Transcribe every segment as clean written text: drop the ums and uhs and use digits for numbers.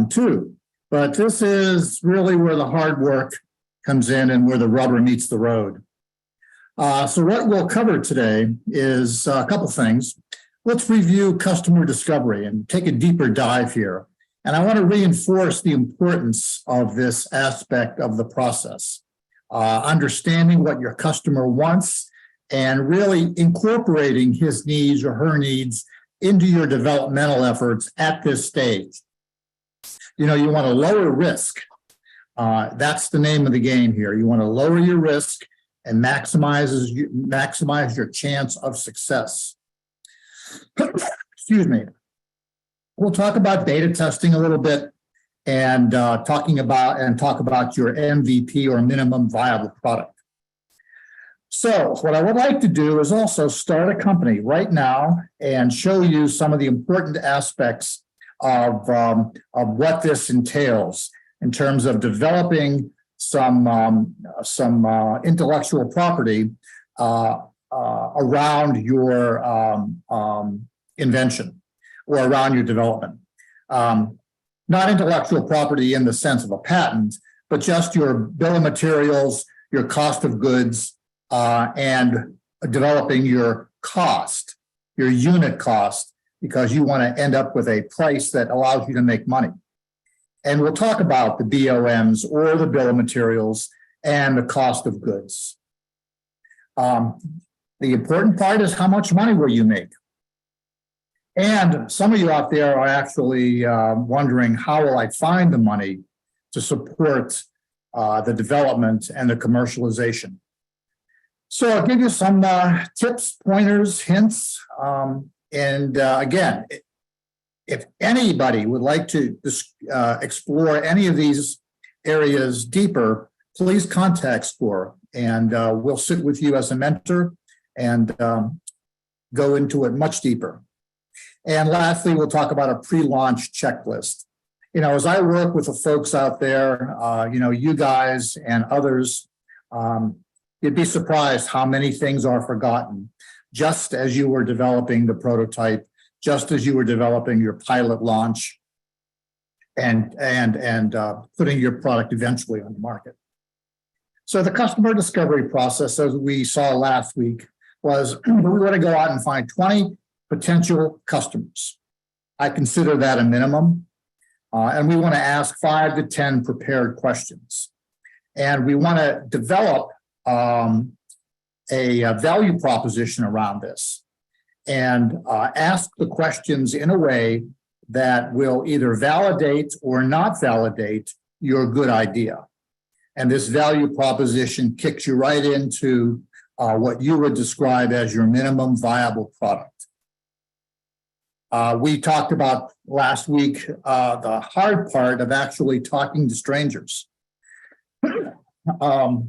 too. But this is really where the hard work comes in and where the rubber meets the road. So what we'll cover today is a couple things. Let's review customer discovery and take a deeper dive here. And I want to reinforce the importance of this aspect of the process. Understanding what your customer wants and really incorporating his needs or her needs into your developmental efforts at this stage. You know, you want to lower risk. That's the name of the game here. You want to lower your risk and maximize your chance of success. Excuse me. We'll talk about beta testing a little bit and talk about your MVP or minimum viable product. So what I would like to do is also start a company right now and show you some of the important aspects of what this entails in terms of developing some intellectual property around your invention or around your development. Not intellectual property in the sense of a patent, but just your bill of materials, your cost of goods, and developing your cost, your unit cost, because you want to end up with a price that allows you to make money. And we'll talk about the BOMs or the bill of materials and the cost of goods. The important part is how much money will you make? And some of you out there are actually wondering, how will I find the money to support the development and the commercialization? So I'll give you some tips, pointers, hints. Again, if anybody would like to explore any of these areas deeper, please contact SCORE, and we'll sit with you as a mentor and go into it much deeper. And lastly, we'll talk about a pre-launch checklist. You know, as I work with the folks out there, you guys and others, you'd be surprised how many things are forgotten just as you were developing the prototype, just as you were developing your pilot launch and putting your product eventually on the market. So the customer discovery process, as we saw last week, was we want to go out and find 20 potential customers. I consider that a minimum. And we want to ask 5 to 10 prepared questions. And we want to develop a value proposition around this and ask the questions in a way that will either validate or not validate your good idea. And this value proposition kicks you right into what you would describe as your minimum viable product. We talked about last week the hard part of actually talking to strangers. Excuse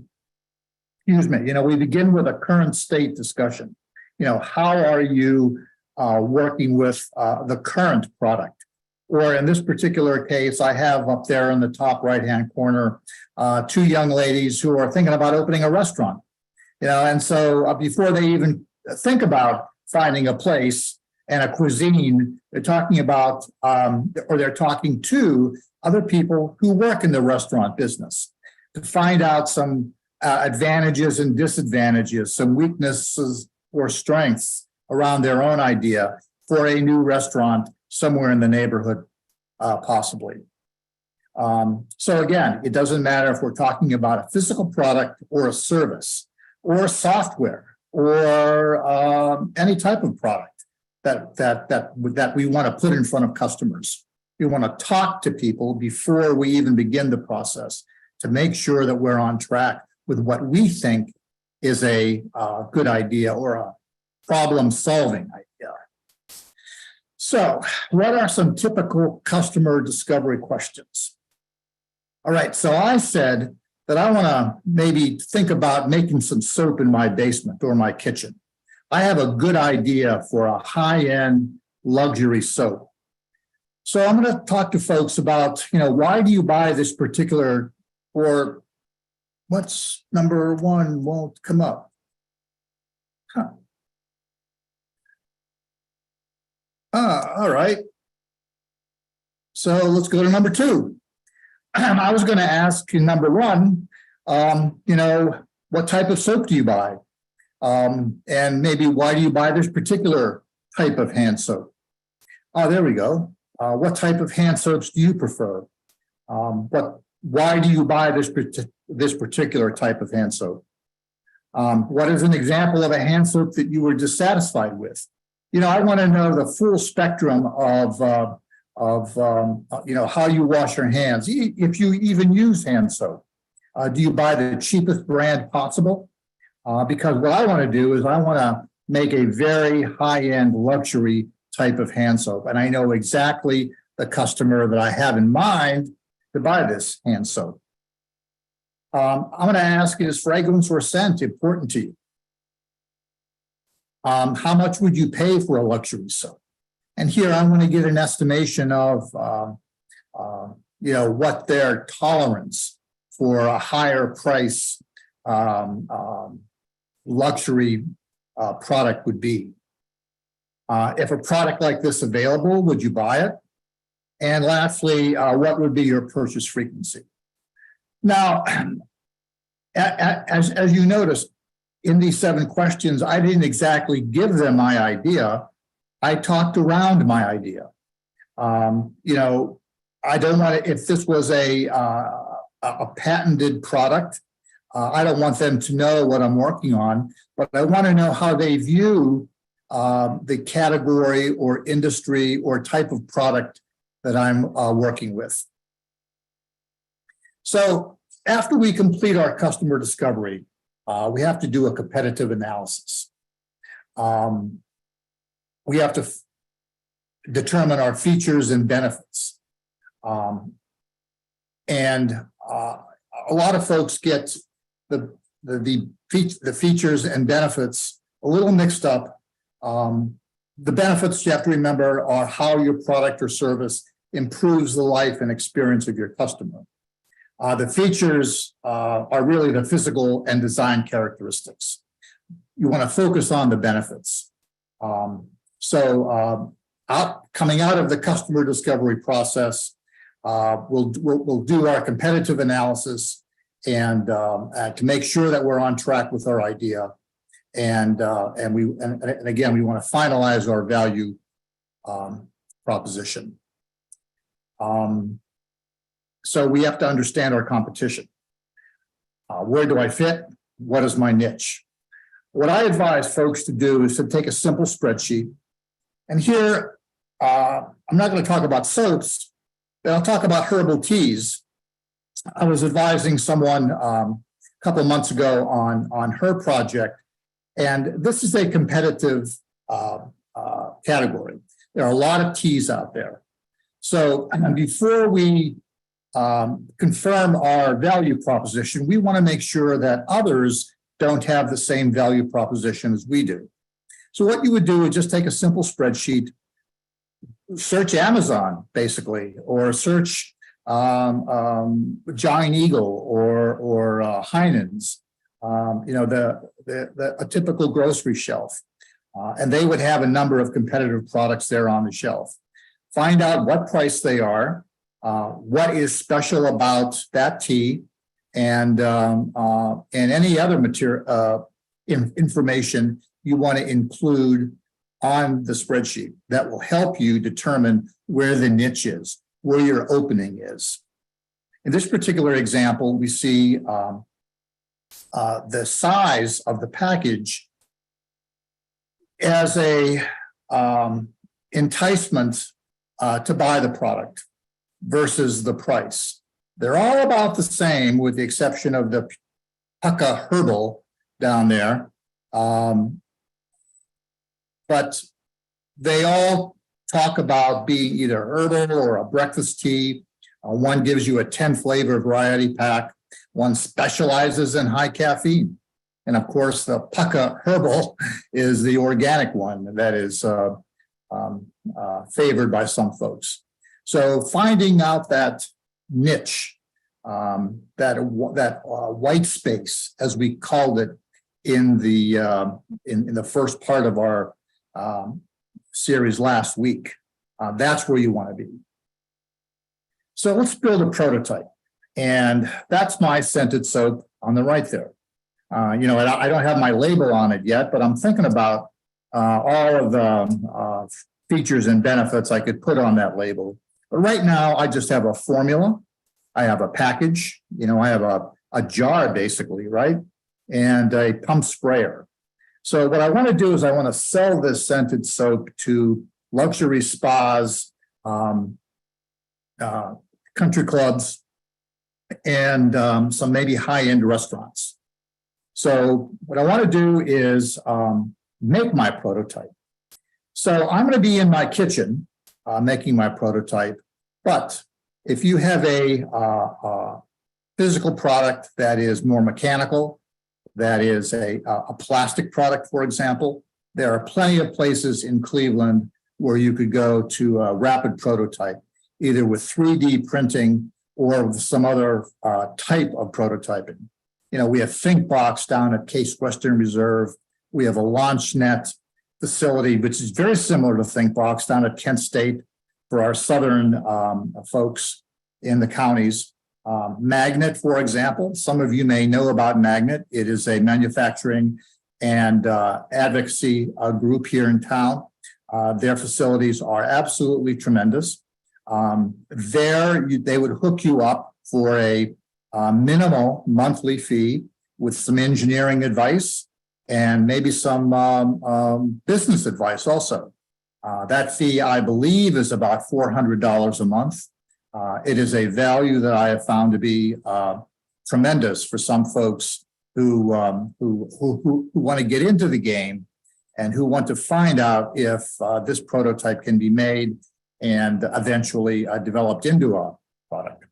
me, we begin with a current state discussion. How are you working with the current product? Or in this particular case, I have up there in the top right-hand corner, 2 young ladies who are thinking about opening a restaurant. And so before they even think about finding a place and a cuisine, they're talking about, or they're talking to other people who work in the restaurant business to find out some advantages and disadvantages, some weaknesses or strengths around their own idea for a new restaurant somewhere in the neighborhood, possibly. So again, it doesn't matter if we're talking about a physical product or a service or software or any type of product that we want to put in front of customers. We want to talk to people before we even begin the process to make sure that we're on track with what we think is a good idea or a problem-solving idea. So, what are some typical customer discovery questions? All right, so I said that I want to maybe think about making some soap in my basement or my kitchen. I have a good idea for a high-end luxury soap. So I'm going to talk to folks about, why do you buy this particular, or what's number 1 won't come up? All right. So let's go to number 2. I was going to ask you, number 1, what type of soap do you buy? And maybe why do you buy this particular type of hand soap? Oh, there we go. What type of hand soaps do you prefer? Why do you buy this particular type of hand soap? What is an example of a hand soap that you were dissatisfied with? I want to know the full spectrum of how you wash your hands, if you even use hand soap. Do you buy the cheapest brand possible? Because what I want to do is I want to make a very high-end luxury type of hand soap. And I know exactly the customer that I have in mind to buy this hand soap. I'm going to ask, is fragrance or scent important to you? How much would you pay for a luxury soap? And here I'm going to get an estimation of, what their tolerance for a higher price luxury product would be. If a product like this available, would you buy it? And lastly, what would be your purchase frequency? Now, as you notice, in these 7 questions, I didn't exactly give them my idea. I talked around my idea. I don't want to, if this was a patented product, I don't want them to know what I'm working on, but I want to know how they view the category or industry or type of product that I'm working with. So after we complete our customer discovery, we have to do a competitive analysis. We have to determine our features and benefits. And a lot of folks get the features and benefits a little mixed up. The benefits you have to remember are how your product or service improves the life and experience of your customer. The features are really the physical and design characteristics. You want to focus on the benefits. Coming out of the customer discovery process, we'll do our competitive analysis and to make sure that we're on track with our idea. And again, we want to finalize our value proposition. So we have to understand our competition. Where do I fit? What is my niche? What I advise folks to do is to take a simple spreadsheet. And here, I'm not going to talk about soaps, but I'll talk about herbal teas. I was advising someone a couple of months ago on her project, and this is a competitive category. There are a lot of teas out there. So before we confirm our value proposition, we want to make sure that others don't have the same value proposition as we do. So what you would do is just take a simple spreadsheet, search Amazon, basically, or search Giant Eagle or Heinen's, a typical grocery shelf. And they would have a number of competitive products there on the shelf. Find out what price they are, what is special about that tea, and any other material information you want to include on the spreadsheet that will help you determine where the niche is, where your opening is. In this particular example, we see the size of the package as a enticement to buy the product versus the price. They're all about the same with the exception of the Pucka Herbal down there. But they all talk about being either herbal or a breakfast tea. One gives you a 10 flavor variety pack. One specializes in high caffeine. And of course, the Pucka Herbal is the organic one that is favored by some folks. So finding out that niche, that white space, as we called it in the first part of our series last week, that's where you want to be. So let's build a prototype. And that's my scented soap on the right there. I don't have my label on it yet, but I'm thinking about all of the features and benefits I could put on that label. But right now, I just have a formula. I have a package. I have a jar, basically, right? And a pump sprayer. So what I want to do is I want to sell this scented soap to luxury spas, country clubs, and some maybe high-end restaurants. So what I want to do is make my prototype. So I'm going to be in my kitchen making my prototype. But if you have a physical product that is more mechanical, that is a plastic product, for example, there are plenty of places in Cleveland where you could go to a rapid prototype, either with 3D printing or with some other type of prototyping. We have ThinkBox down at Case Western Reserve. We have a LaunchNet facility, which is very similar to ThinkBox down at Kent State for our southern folks in the counties. Magnet, for example, some of you may know about Magnet. It is a manufacturing and advocacy group here in town. Their facilities are absolutely tremendous. They would hook you up for a minimal monthly fee with some engineering advice and maybe some business advice also. That fee, I believe, is about $400 a month. It is a value that I have found to be tremendous for some folks who want to get into the game and who want to find out if this prototype can be made and eventually developed into a product.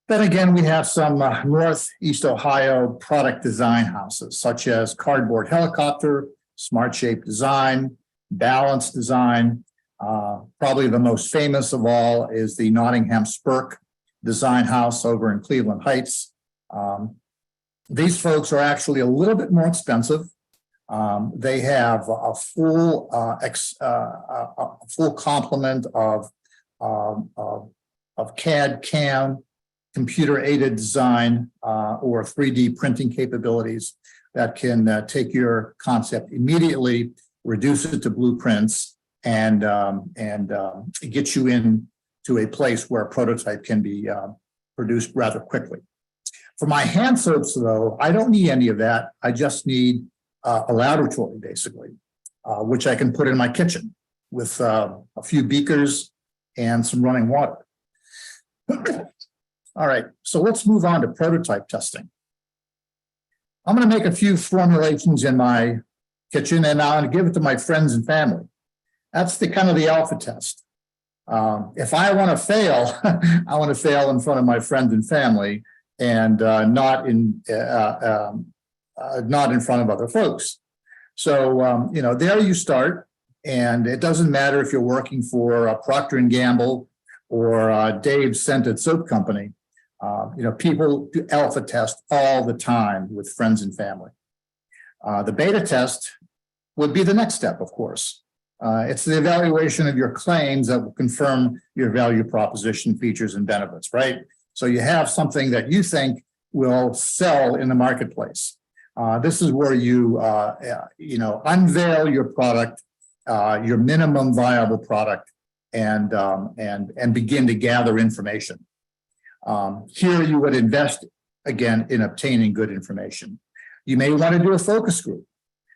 Then again, we have some Northeast Ohio product design houses, such as Cardboard Helicopter, Smart Shape Design, Balance Design. Probably the most famous of all is the Nottingham Spurk Design House over in Cleveland Heights. These folks are actually a little bit more expensive. They have a full complement of CAD, CAM, computer-aided design, or 3D printing capabilities that can take your concept immediately, reduce it to blueprints, and get you into a place where a prototype can be produced rather quickly. For my hand soaps, though, I don't need any of that. I just need a laboratory, basically, which I can put in my kitchen with a few beakers and some running water. All right, so let's move on to prototype testing. I'm going to make a few formulations in my kitchen, and I'm going to give it to my friends and family. That's the kind of the alpha test. If I want to fail, I want to fail in front of my friends and family, and not in front of other folks. So there you start, and it doesn't matter if you're working for Procter & Gamble or Dave's Scented Soap Company. People do alpha test all the time with friends and family. The beta test would be the next step, of course. It's the evaluation of your claims that will confirm your value proposition, features, and benefits, right? So you have something that you think will sell in the marketplace. This is where you, unveil your product, your minimum viable product, and begin to gather information. Here you would invest, again, in obtaining good information. You may want to do a focus group.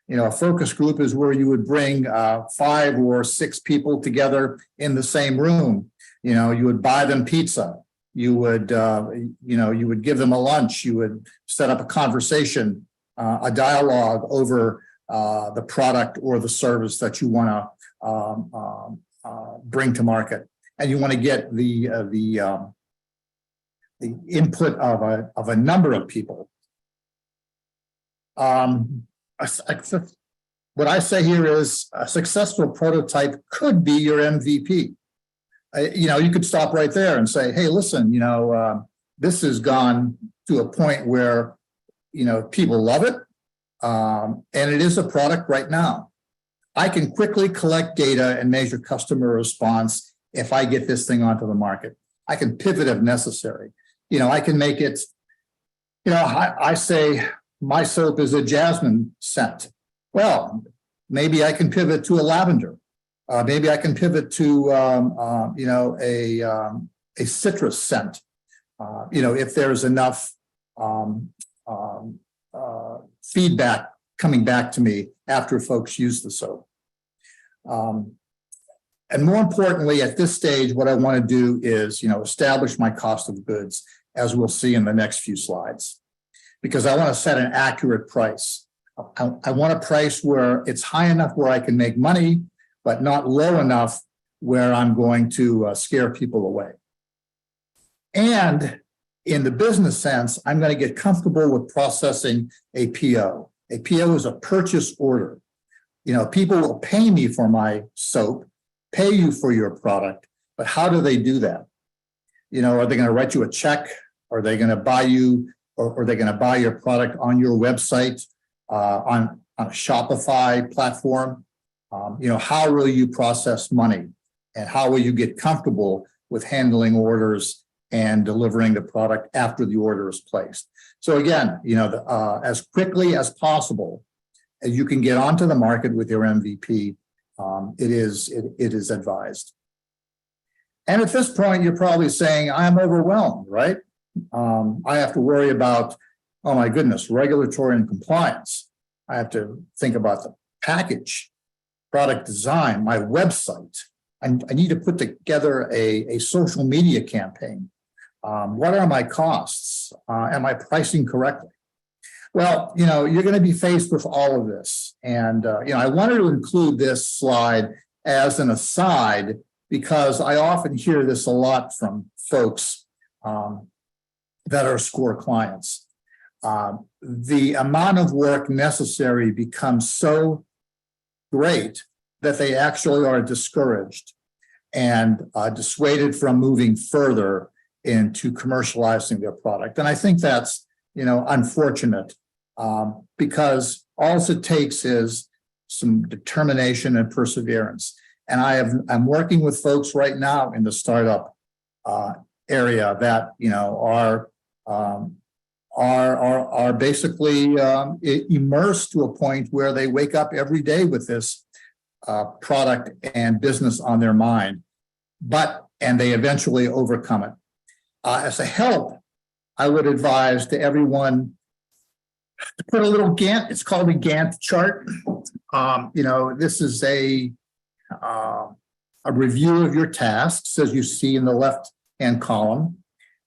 A focus group is where you would bring 5 or 6 people together in the same room. You would buy them pizza. You would give them a lunch. You would set up a conversation, a dialogue over the product or the service that you want to bring to market, and you want to get the input of a number of people. What I say here is a successful prototype could be your MVP. You could stop right there and say, hey, listen, this has gone to a point where, people love it. And it is a product right now. I can quickly collect data and measure customer response if I get this thing onto the market. I can pivot if necessary. I can make it, I say my soap is a jasmine scent. Well, maybe I can pivot to a lavender. Maybe I can pivot to, a citrus scent. If there's enough feedback coming back to me after folks use the soap. And more importantly, at this stage, what I want to do is, establish my cost of goods, as we'll see in the next few slides, because I want to set an accurate price. I want a price where it's high enough where I can make money, but not low enough where I'm going to scare people away. And in the business sense, I'm going to get comfortable with processing a PO. A PO is a purchase order. People will pay me for my soap, pay you for your product, but how do they do that? Are they going to write you a check? Are they going to buy you, or are they going to buy your product on your website, on a Shopify platform? How will you process money, and how will you get comfortable with handling orders and delivering the product after the order is placed? So again, as quickly as possible as you can get onto the market with your MVP, it is advised. And at this point, you're probably saying, I'm overwhelmed, right? I have to worry about, oh my goodness, regulatory and compliance. I have to think about the package, product design, my website. I need to put together a social media campaign. What are my costs? Am I pricing correctly? Well, you're going to be faced with all of this. And, I wanted to include this slide as an aside, because I often hear this a lot from folks that are SCORE clients. The amount of work necessary becomes so great that they actually are discouraged and dissuaded from moving further into commercializing their product. And I think that's, unfortunate, because all it takes is some determination and perseverance. And I'm working with folks right now in the startup area that, are basically immersed to a point where they wake up every day with this product and business on their mind, and they eventually overcome it. As a help, I would advise to everyone to put a little Gantt. It's called a Gantt chart. This is a review of your tasks, as you see in the left-hand column,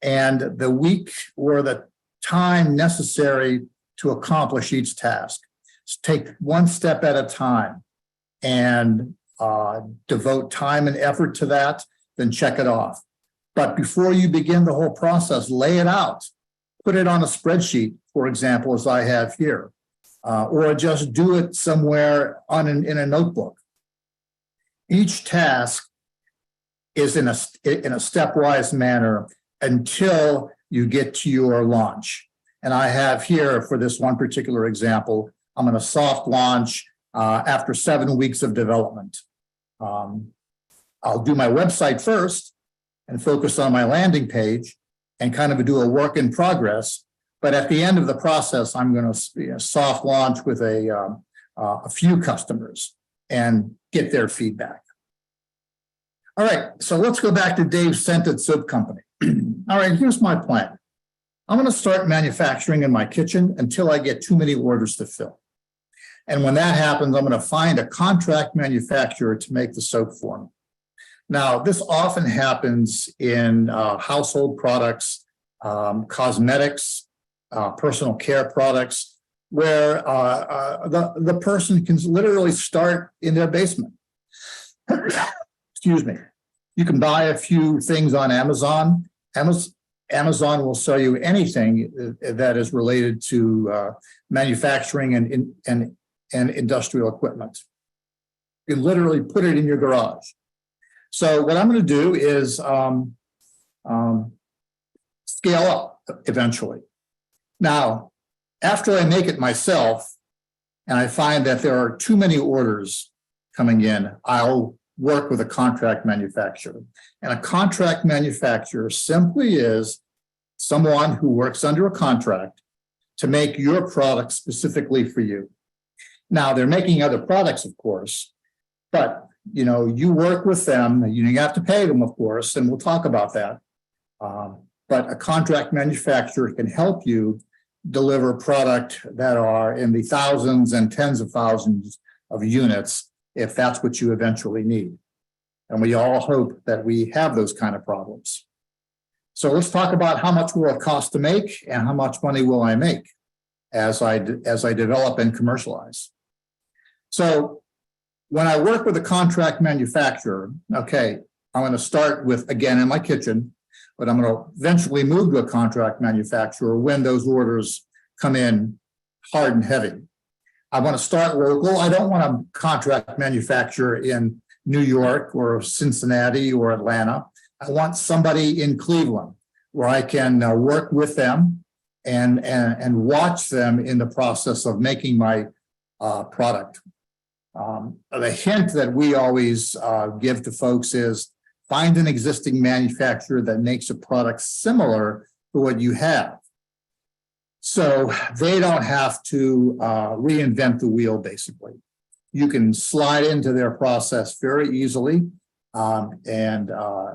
and the week or the time necessary to accomplish each task. So take one step at a time and devote time and effort to that, then check it off. But before you begin the whole process, lay it out. Put it on a spreadsheet, for example, as I have here, or just do it somewhere in a notebook. Each task is in a stepwise manner until you get to your launch. And I have here, for this one particular example, I'm going to soft launch after 7 weeks of development. I'll do my website first and focus on my landing page and kind of do a work in progress. But at the end of the process, I'm going to soft launch with a few customers and get their feedback. All right, so let's go back to Dave's Scented Soap Company. All right, here's my plan. I'm going to start manufacturing in my kitchen until I get too many orders to fill. And when that happens, I'm going to find a contract manufacturer to make the soap for me. Now, this often happens in household products, cosmetics, personal care products, where the person can literally start in their basement. Excuse me. You can buy a few things on Amazon. Amazon will sell you anything that is related to manufacturing and industrial equipment. You can literally put it in your garage. So what I'm going to do is scale up eventually. Now, after I make it myself and I find that there are too many orders coming in, I'll work with a contract manufacturer. And a contract manufacturer simply is someone who works under a contract to make your product specifically for you. Now, they're making other products, of course, but you work with them. You have to pay them, of course, and we'll talk about that. But a contract manufacturer can help you deliver product that are in the thousands and tens of thousands of units, if that's what you eventually need. And we all hope that we have those kind of problems. So let's talk about how much will it cost to make and how much money will I make as I develop and commercialize. So when I work with a contract manufacturer, okay, I'm going to start with, again, in my kitchen, but I'm going to eventually move to a contract manufacturer when those orders come in hard and heavy. I want to start local. I don't want a contract manufacturer in New York or Cincinnati or Atlanta. I want somebody in Cleveland where I can work with them and watch them in the process of making my product. The hint that we always give to folks is find an existing manufacturer that makes a product similar to what you have. So they don't have to reinvent the wheel, basically. You can slide into their process very easily, and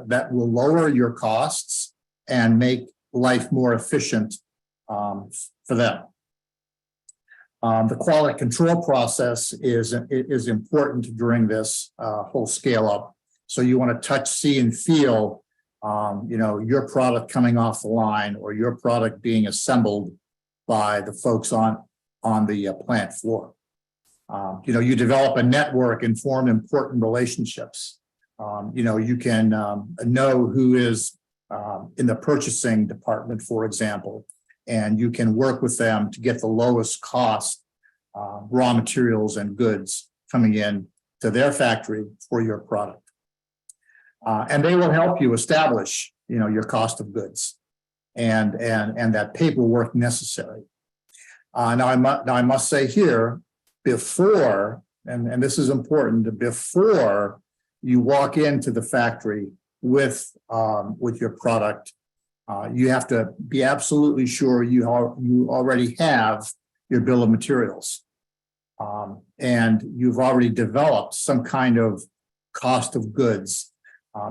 that will lower your costs and make life more efficient for them. The quality control process is important during this whole scale up. So you want to touch, see, and feel, your product coming off the line or your product being assembled by the folks on the plant floor. You develop a network and form important relationships. You can know who is in the purchasing department, for example, and you can work with them to get the lowest cost raw materials and goods coming in to their factory for your product. And they will help you establish, your cost of goods and that paperwork necessary. Now I must say here, before, and this is important, before you walk into the factory with your product, you have to be absolutely sure you already have your bill of materials. And you've already developed some kind of cost of goods,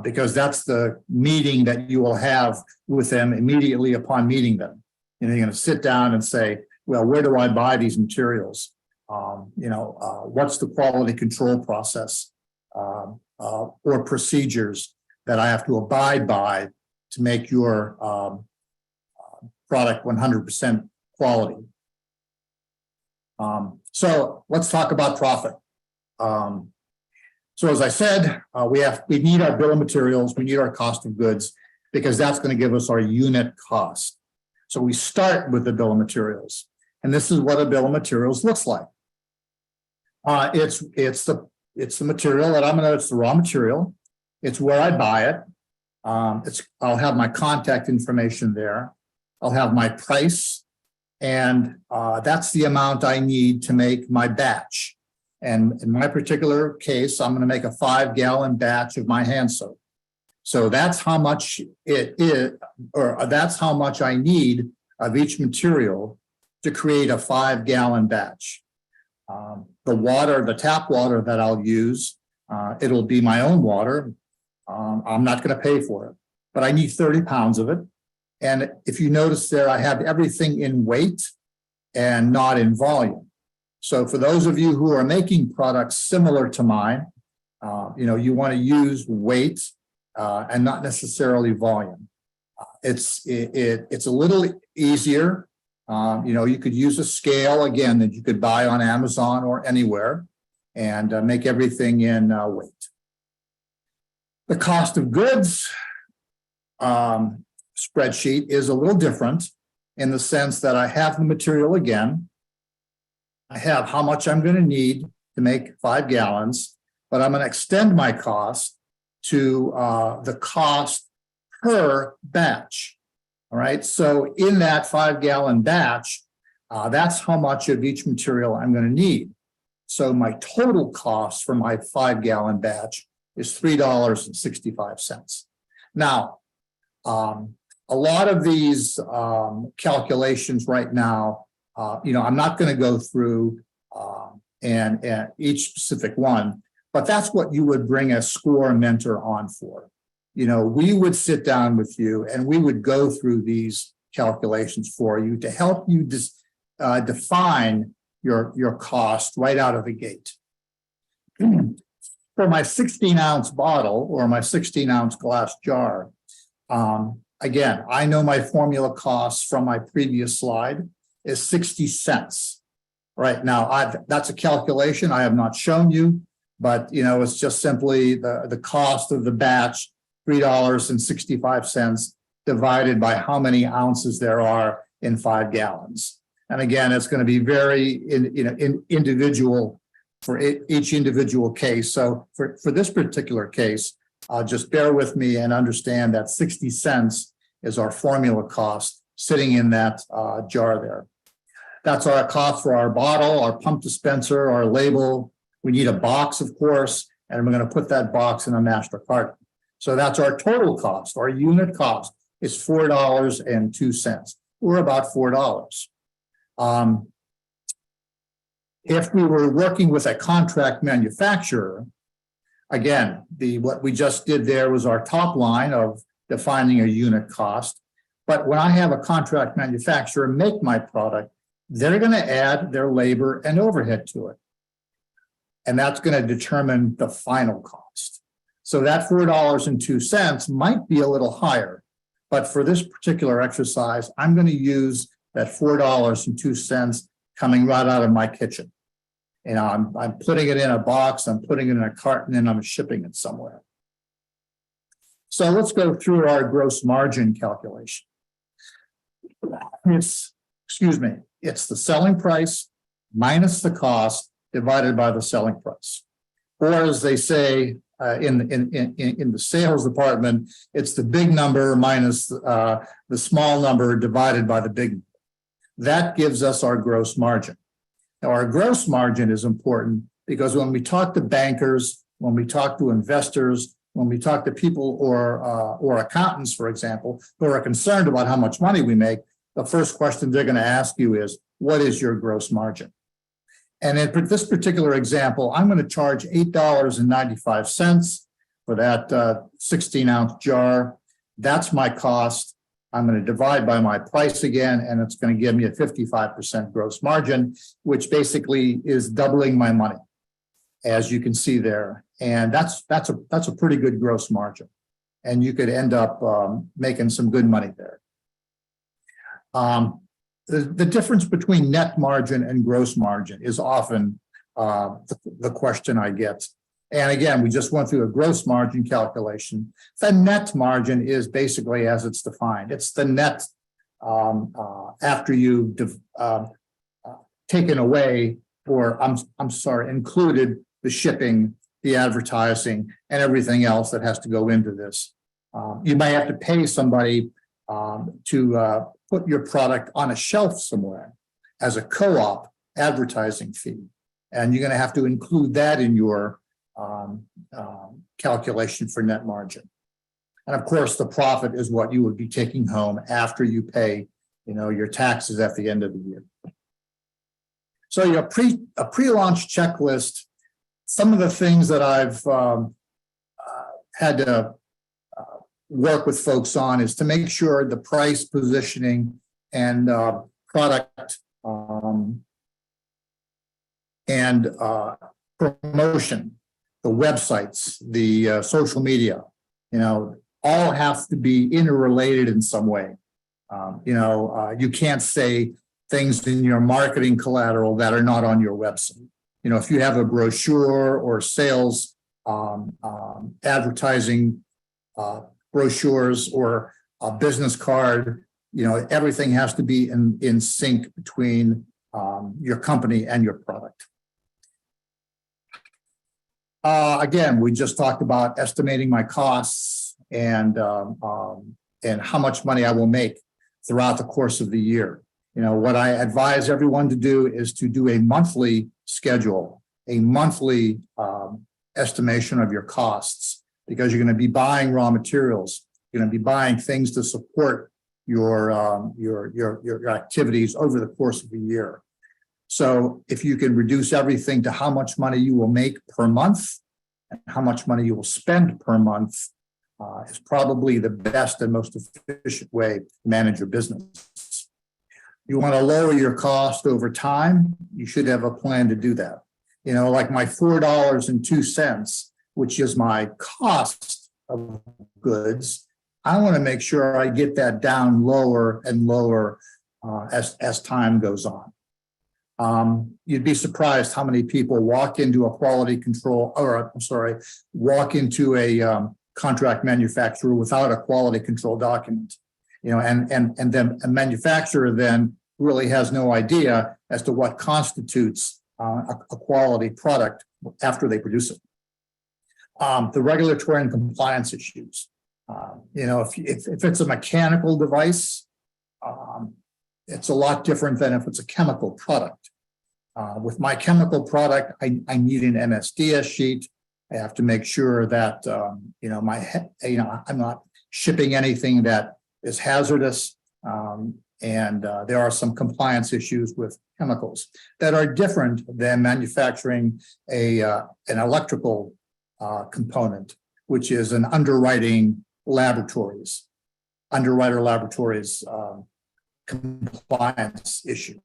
because that's the meeting that you will have with them immediately upon meeting them. You're going to sit down and say, well, where do I buy these materials? What's the quality control process or procedures that I have to abide by to make your product 100% quality? So let's talk about profit. So as I said, we need our bill of materials, we need our cost of goods, because that's going to give us our unit cost. So we start with the bill of materials, and this is what a bill of materials looks like. It's the material that it's the raw material. It's where I buy it. I'll have my contact information there. I'll have my price, and that's the amount I need to make my batch. And in my particular case, I'm going to make a 5-gallon batch of my hand soap. So that's how much it is, or that's how much I need of each material to create a 5-gallon batch. The water, the tap water that I'll use, it'll be my own water. I'm not going to pay for it, but I need 30 pounds of it. And if you notice there, I have everything in weight and not in volume. So for those of you who are making products similar to mine, you want to use weight and not necessarily volume. It's a little easier. You could use a scale, again, that you could buy on Amazon or anywhere, and make everything in weight. The cost of goods spreadsheet is a little different in the sense that I have the material again. I have how much I'm going to need to make 5 gallons, but I'm going to extend my cost to the cost per batch. All right. So in that 5-gallon batch, that's how much of each material I'm going to need. So my total cost for my 5-gallon batch is $3.65. Now, a lot of these calculations right now, I'm not going to go through and each specific one, but that's what you would bring a SCORE mentor on for. We would sit down with you and we would go through these calculations for you to help you define your cost right out of the gate. For my 16-ounce bottle or my 16-ounce glass jar, again, I know my formula cost from my previous slide is 60 cents. Right now, that's a calculation I have not shown you, but it's just simply the cost of the batch, $3.65 divided by how many ounces there are in 5 gallons. And again, it's going to be very individual for each individual case. So for this particular case, just bear with me and understand that 60 cents is our formula cost sitting in that jar there. That's our cost for our bottle, our pump dispenser, our label. We need a box, of course, and we're going to put that box in a master carton. So that's our total cost. Our unit cost is $4.02, or about $4. If we were working with a contract manufacturer, again, what we just did there was our top line of defining a unit cost. But when I have a contract manufacturer make my product, they're going to add their labor and overhead to it. And that's going to determine the final cost. So that $4.02 might be a little higher. But for this particular exercise, I'm going to use that $4.02 coming right out of my kitchen. And I'm putting it in a box, I'm putting it in a carton, and I'm shipping it somewhere. So let's go through our gross margin calculation. It's the selling price minus the cost divided by the selling price. Or as they say in the sales department, it's the big number minus the small number divided by the big number. That gives us our gross margin. Now, our gross margin is important because when we talk to bankers, when we talk to investors, when we talk to people or accountants, for example, who are concerned about how much money we make, the first question they're going to ask you is, what is your gross margin? And in this particular example, I'm going to charge $8.95 for that 16-ounce jar. That's my cost. I'm going to divide by my price again, and it's going to give me a 55% gross margin, which basically is doubling my money, as you can see there. And that's a pretty good gross margin. And you could end up making some good money there. The difference between net margin and gross margin is often the question I get. And again, we just went through a gross margin calculation. The net margin is basically as it's defined. It's the net after you've taken away, or included the shipping, the advertising, and everything else that has to go into this. You may have to pay somebody to put your product on a shelf somewhere as a co-op advertising fee. And you're going to have to include that in your calculation for net margin. And of course, the profit is what you would be taking home after you pay, your taxes at the end of the year. So a pre-launch checklist, some of the things that I've had to work with folks on is to make sure the price, positioning, and product and promotion, the websites, the social media, all have to be interrelated in some way. You can't say things in your marketing collateral that are not on your website. If you have a brochure or sales advertising brochures or a business card, everything has to be in sync between your company and your product. Again, we just talked about estimating my costs and how much money I will make throughout the course of the year. What I advise everyone to do is to do a monthly schedule, a monthly estimation of your costs, because you're going to be buying raw materials. You're going to be buying things to support your activities over the course of a year. So if you can reduce everything to how much money you will make per month and how much money you will spend per month, is probably the best and most efficient way to manage your business. You want to lower your cost over time, you should have a plan to do that. You know, like my $4.02, which is my cost of goods, I want to make sure I get that down lower and lower as time goes on. You'd be surprised how many people walk into a quality control, or I'm sorry, walk into a contract manufacturer without a quality control document. You know, and then a manufacturer then really has no idea as to what constitutes a quality product after they produce it. The regulatory and compliance issues. You know, if it's a mechanical device, it's a lot different than if it's a chemical product. With my chemical product, I need an MSDS sheet. I have to make sure that you know, I'm not shipping anything that is hazardous, and there are some compliance issues with chemicals that are different than manufacturing an electrical component, which is an underwriter laboratories compliance issue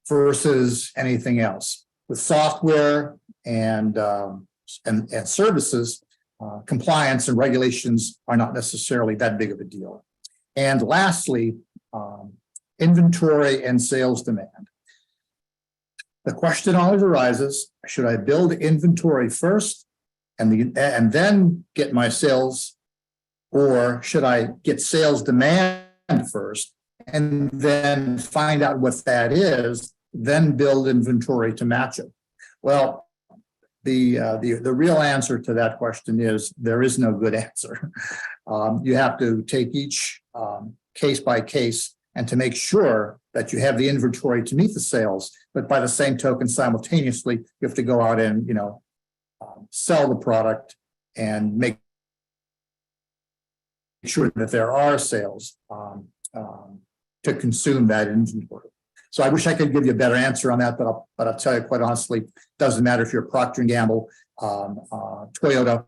versus anything else. With software and services, compliance and regulations are not necessarily that big of a deal. And lastly, inventory and sales demand. The question always arises: should I build inventory first and then get my sales, or should I get sales demand first and then find out what that is, then build inventory to match it? Well, the real answer to that question is there is no good answer. You have to take each case by case and to make sure that you have the inventory to meet the sales, but by the same token, simultaneously, you have to go out and, you know, sell the product and make sure that there are sales to consume that inventory. So I wish I could give you a better answer on that, but I'll tell you quite honestly, it doesn't matter if you're Procter & Gamble, Toyota,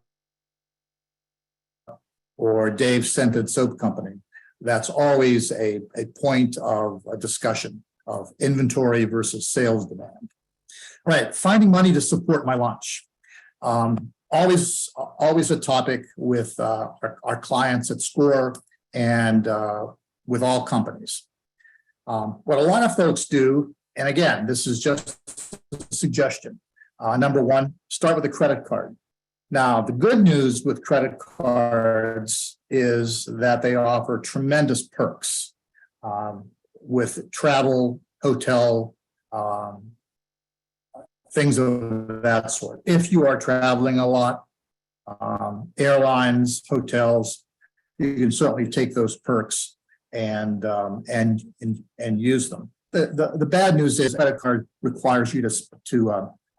or Dave's Scented Soap Company. That's always a point of a discussion of inventory versus sales demand. All right, finding money to support my launch. Always a topic with our clients at SCORE and with all companies. What a lot of folks do, and again, this is just a suggestion. Number one, start with a credit card. Now, the good news with credit cards is that they offer tremendous perks with travel, hotel, things of that sort. If you are traveling a lot, airlines, hotels, you can certainly take those perks and use them. The bad news is credit card requires you to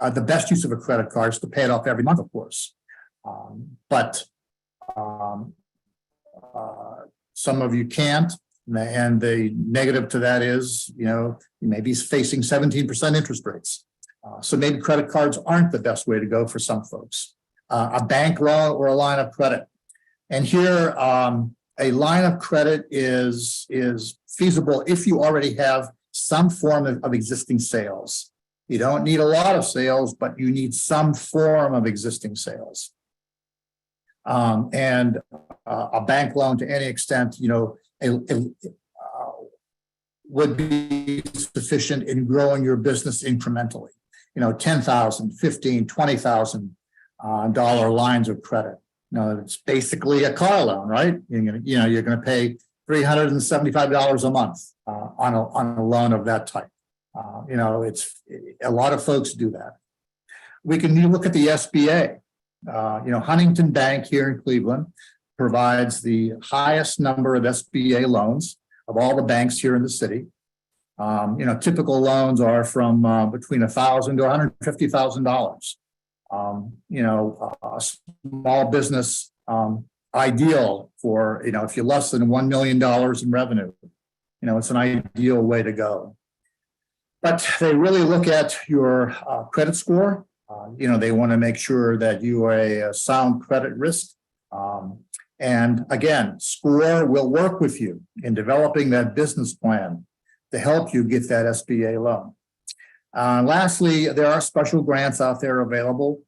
the best use of a credit card is to pay it off every month, of course. But some of you can't, and the negative to that is, you know, you may be facing 17% interest rates. So maybe credit cards aren't the best way to go for some folks. A bank loan or a line of credit. And here, a line of credit is feasible if you already have some form of existing sales. You don't need a lot of sales, but you need some form of existing sales. And a bank loan to any extent, you know, would be sufficient in growing your business incrementally. You know, $10,000, $15,000, $20,000 lines of credit. You know, it's basically a car loan, right? You're going to pay $375 a month on a loan of that type. You know, it's a lot of folks do that. We can look at the SBA. You know, Huntington Bank here in Cleveland provides the highest number of SBA loans of all the banks here in the city. You know, typical loans are from between $1,000 to $150,000. a small business ideal for, if you're less than $1 million in revenue, it's an ideal way to go. But they really look at your credit score. They want to make sure that you are a sound credit risk. And again, SCORE will work with you in developing that business plan to help you get that SBA loan. Lastly, there are special grants out there available.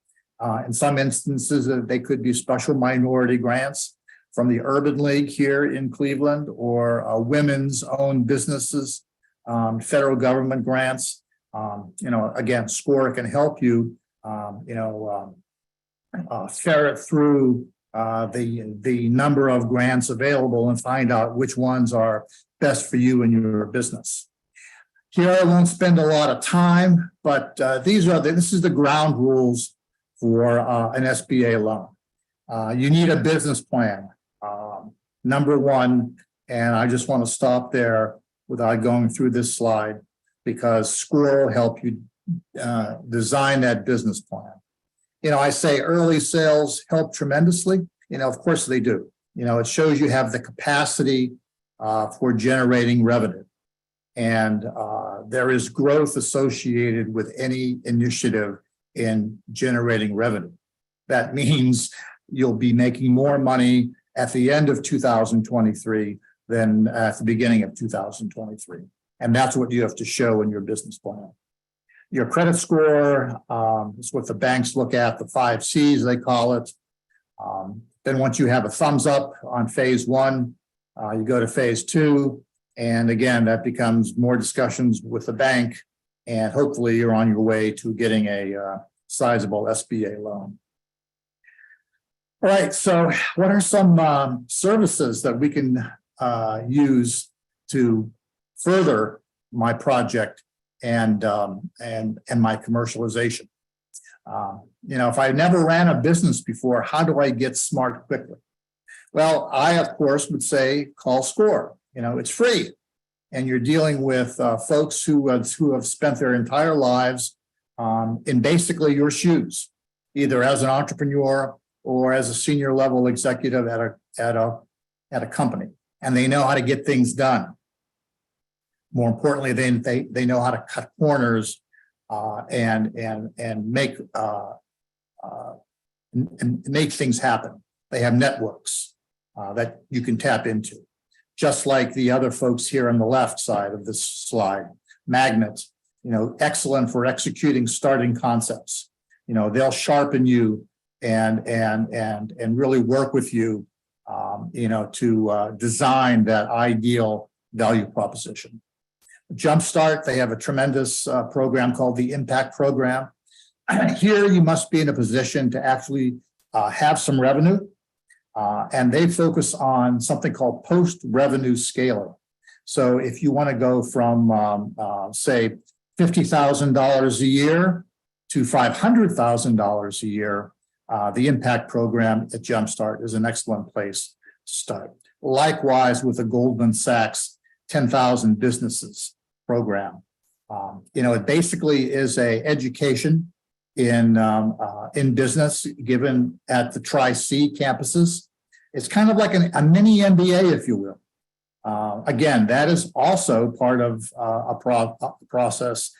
In some instances, they could be special minority grants from the Urban League here in Cleveland, or women's owned businesses, federal government grants. Again, SCORE can help you, ferret through the number of grants available and find out which ones are best for you and your business. Here, I won't spend a lot of time, but this is the ground rules for an SBA loan. You need a business plan, number one, and I just want to stop there without going through this slide, because SCORE will help you design that business plan. I say early sales help tremendously. Of course they do. It shows you have the capacity for generating revenue. And there is growth associated with any initiative in generating revenue. That means you'll be making more money at the end of 2023 than at the beginning of 2023. And that's what you have to show in your business plan. Your credit score is what the banks look at, the 5 C's, they call it. Then once you have a thumbs up on phase 1, you go to phase 2. And again, that becomes more discussions with the bank, and hopefully you're on your way to getting a sizable SBA loan. All right, so what are some services that we can use to further my project and my commercialization? If I never ran a business before, how do I get smart quickly? Well, I, of course, would say call SCORE. It's free, and you're dealing with folks who have spent their entire lives in basically your shoes, either as an entrepreneur or as a senior level executive at a company, and they know how to get things done. More importantly, they know how to cut corners and make things happen. They have networks that you can tap into. Just like the other folks here on the left side of this slide, Magnet, excellent for executing starting concepts. They'll sharpen you and really work with you, to design that ideal value proposition. Jumpstart, they have a tremendous program called the Impact Program. Here, you must be in a position to actually have some revenue. And they focus on something called post-revenue scaling. So if you want to go from, say, $50,000 a year to $500,000 a year, the Impact Program at Jumpstart is an excellent place to start. Likewise, with the Goldman Sachs 10,000 Businesses program. It basically is an education in business given at the Tri-C campuses. It's kind of like a mini MBA, if you will. Again, that is also part of a process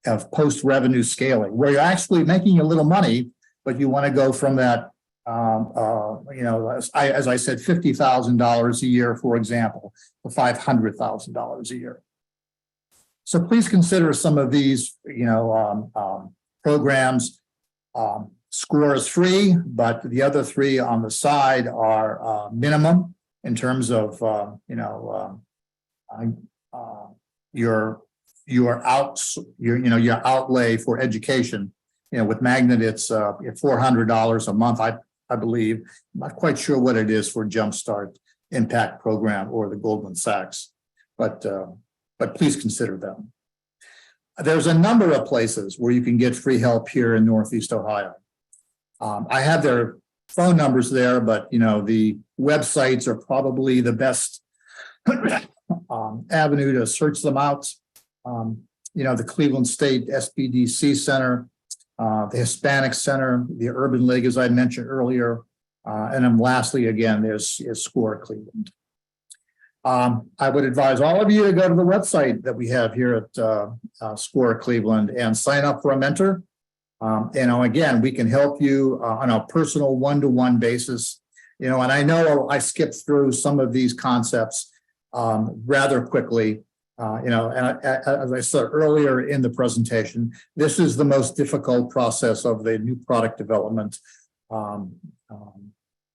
of post-revenue scaling, where you're actually making a little money, but you want to go from that, as I said, $50,000 a year, for example, to $500,000 a year. So please consider some of these, programs. SCORE is free, but the other 3 on the side are minimum in terms of your outlay for education. With Magnet, it's $400 a month, I believe. I'm not quite sure what it is for Jumpstart Impact Program or the Goldman Sachs, but please consider them. There's a number of places where you can get free help here in Northeast Ohio. I have their phone numbers there, but the websites are probably the best avenue to search them out. The Cleveland State SBDC Center, the Hispanic Center, the Urban League, as I mentioned earlier, and then lastly, again, there's SCORE Cleveland. I would advise all of you to go to the website that we have here at SCORE Cleveland and sign up for a mentor. Again, we can help you on a personal one-to-one basis. And I know I skipped through some of these concepts rather quickly. As I said earlier in the presentation, this is the most difficult process of the new product development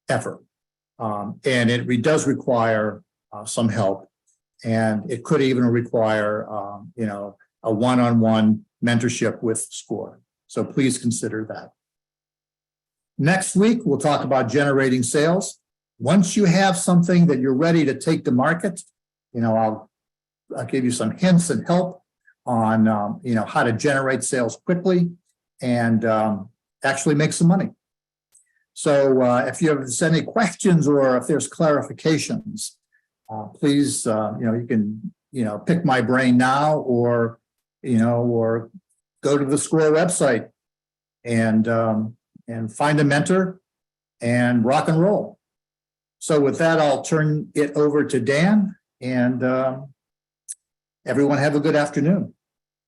effort. And it does require some help, and it could even require, a one-on-one mentorship with SCORE. So please consider that. Next week, we'll talk about generating sales. Once you have something that you're ready to take to market, I'll give you some hints and help on, how to generate sales quickly and actually make some money. So if you have any questions or if there's clarifications, please, you can, pick my brain now or go to the SCORE website and find a mentor and rock and roll. So with that, I'll turn it over to Dan, and everyone have a good afternoon.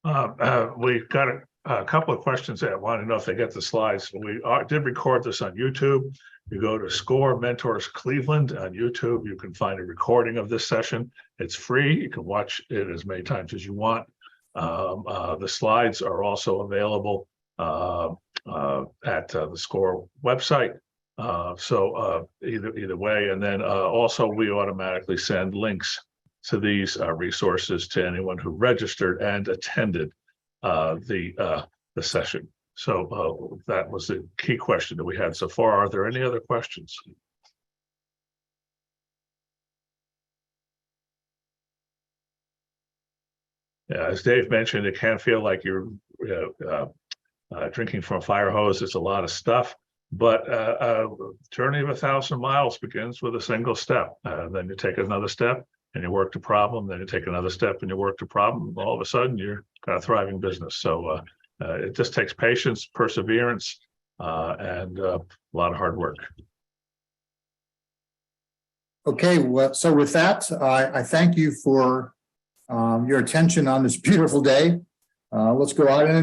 We've got a couple of questions that I want to know if they get the slides. We did record this on YouTube. You go to SCORE Mentors Cleveland on YouTube. You can find a recording of this session. It's free. You can watch it as many times as you want. The slides are also available at the SCORE website. So either way, and then also we automatically send links to these resources to anyone who registered and attended the session. So that was the key question that we had so far. Are there any other questions? Yeah, as Dave mentioned, it can feel like you're drinking from a fire hose. It's a lot of stuff, but a journey of 1,000 miles begins with a single step. Then you take another step and you work the problem. Then you take another step and you work the problem. All of a sudden, you're got a thriving business. So it just takes patience, perseverance, and a lot of hard work. Okay, well, so with that, I thank you for your attention on this beautiful day. Let's go out and